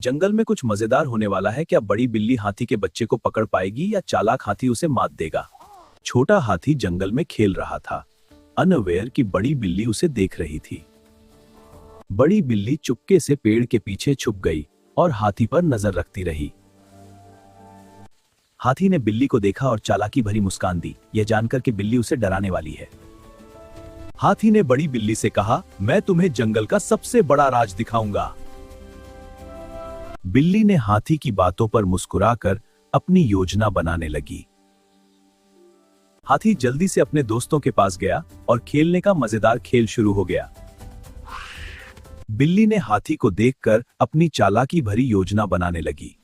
जंगल में कुछ मजेदार होने वाला है। क्या बड़ी बिल्ली हाथी के बच्चे को पकड़ पाएगी या चालाक हाथी उसे मात देगा? छोटा हाथी जंगल में खेल रहा था, अनअवेयर कि बड़ी बिल्ली उसे देख रही थी। बड़ी बिल्ली चुपके से पेड़ के पीछे छुप गई और हाथी पर नजर रखती रही। हाथी ने बिल्ली को देखा और चालाकी भरी मुस्कान दी, यह जानकर कि बिल्ली उसे डराने वाली है। हाथी ने बड़ी बिल्ली से कहा, मैं तुम्हें जंगल का सबसे बड़ा राज दिखाऊंगा। बिल्ली ने हाथी की बातों पर मुस्कुराकर अपनी योजना बनाने लगी। हाथी जल्दी से अपने दोस्तों के पास गया और खेलने का मजेदार खेल शुरू हो गया। बिल्ली ने हाथी को देखकर अपनी चालाकी भरी योजना बनाने लगी।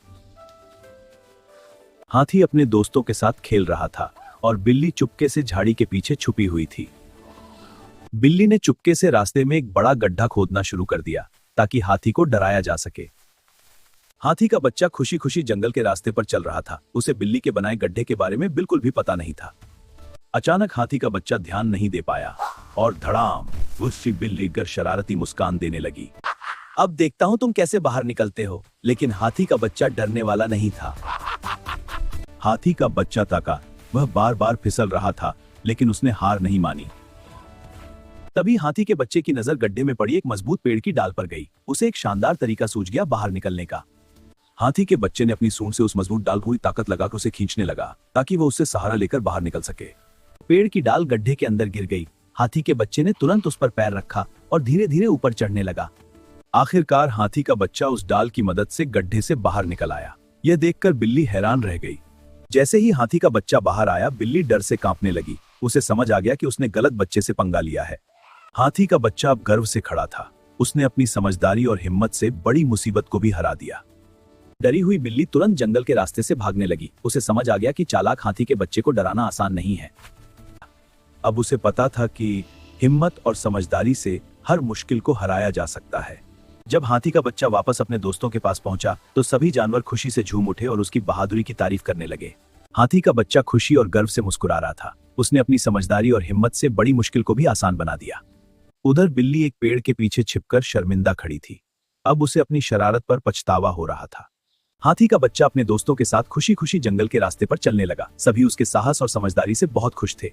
हाथी अपने दोस्तों के साथ खेल रहा था और बिल्ली चुपके से झाड़ी के पीछे छुपी हुई थी। बिल्ली ने चुपके से रास्ते में एक बड़ा गड्ढा खोदना शुरू कर दिया ताकि हाथी को डराया जा सके। हाथी का बच्चा खुशी खुशी जंगल के रास्ते पर चल रहा था। उसे बिल्ली के बनाए गड्ढे के बारे में बिल्कुल भी पता नहीं था। अचानक हाथी का बच्चा ध्यान नहीं दे पाया और धड़ाम, गुस्सी बिल्ली गर शरारती मुस्कान देने लगी। अब देखता हूं तुम कैसे बाहर निकलते हो। लेकिन हाथी का बच्चा डरने वाला नहीं था। हाथी का बच्चा ताका, वह बार बार फिसल रहा था, लेकिन उसने हार नहीं मानी। तभी हाथी के बच्चे की नजर गड्ढे में पड़ी एक मजबूत पेड़ की डाल पर गई। उसे एक शानदार तरीका सूझ गया बाहर निकलने का। हाथी के बच्चे ने अपनी सूंड से उस मजबूत डाल पूरी ताकत लगाकर उसे खींचने लगा ताकि वो उससे सहारा लेकर बाहर निकल सके। पेड़ की डाल गड्ढे के अंदर गिर गई। हाथी के बच्चे ने तुरंत उस पर पैर रखा और धीरे धीरे ऊपर चढ़ने लगा। आखिरकार हाथी का बच्चा उस डाल की मदद से गड्ढे से बाहर निकल आया। यह देखकर बिल्ली हैरान रह गई। जैसे ही हाथी का बच्चा बाहर आया, बिल्ली डर से कांपने लगी। उसे समझ आ गया कि उसने गलत बच्चे से पंगा लिया है। हाथी का बच्चा अब गर्व से खड़ा था। उसने अपनी समझदारी और हिम्मत से बड़ी मुसीबत को भी हरा दिया। डरी हुई बिल्ली तुरंत जंगल के रास्ते से भागने लगी। उसे समझ आ गया कि चालाक हाथी के बच्चे को डराना आसान नहीं है। अब उसे पता था कि हिम्मत और समझदारी से हर मुश्किल को हराया जा सकता है। जब हाथी का बच्चा वापस अपने दोस्तों के पास पहुंचा तो सभी जानवर खुशी से झूम उठे और उसकी बहादुरी की तारीफ करने लगे। हाथी का बच्चा खुशी और गर्व से मुस्कुरा रहा था। उसने अपनी समझदारी और हिम्मत से बड़ी मुश्किल को भी आसान बना दिया। उधर बिल्ली एक पेड़ के पीछे छिपकर शर्मिंदा खड़ी थी। अब उसे अपनी शरारत पर पछतावा हो रहा था। हाथी का बच्चा अपने दोस्तों के साथ खुशी खुशी जंगल के रास्ते पर चलने लगा। सभी उसके साहस और समझदारी से बहुत खुश थे।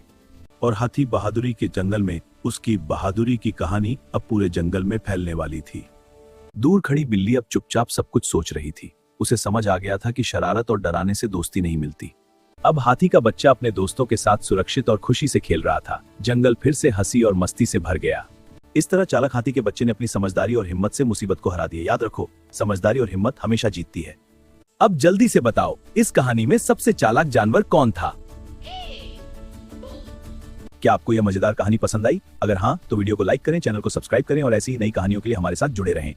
और हाथी बहादुरी के जंगल में उसकी बहादुरी की कहानी अब पूरे जंगल में फैलने वाली थी। दूर खड़ी बिल्ली अब चुपचाप सब कुछ सोच रही थी। उसे समझ आ गया था कि शरारत और डराने से दोस्ती नहीं मिलती। अब हाथी का बच्चा अपने दोस्तों के साथ सुरक्षित और खुशी से खेल रहा था। जंगल फिर से हंसी और मस्ती से भर गया। इस तरह चालाक हाथी के बच्चे ने अपनी समझदारी और हिम्मत से मुसीबत को हरा दिया। याद रखो, समझदारी और हिम्मत हमेशा जीतती है। अब जल्दी से बताओ, इस कहानी में सबसे चालाक जानवर कौन था? क्या आपको यह मजेदार कहानी पसंद आई? अगर हाँ, तो वीडियो को लाइक करें, चैनल को सब्सक्राइब करें और ऐसी ही नई कहानियों के लिए हमारे साथ जुड़े रहें।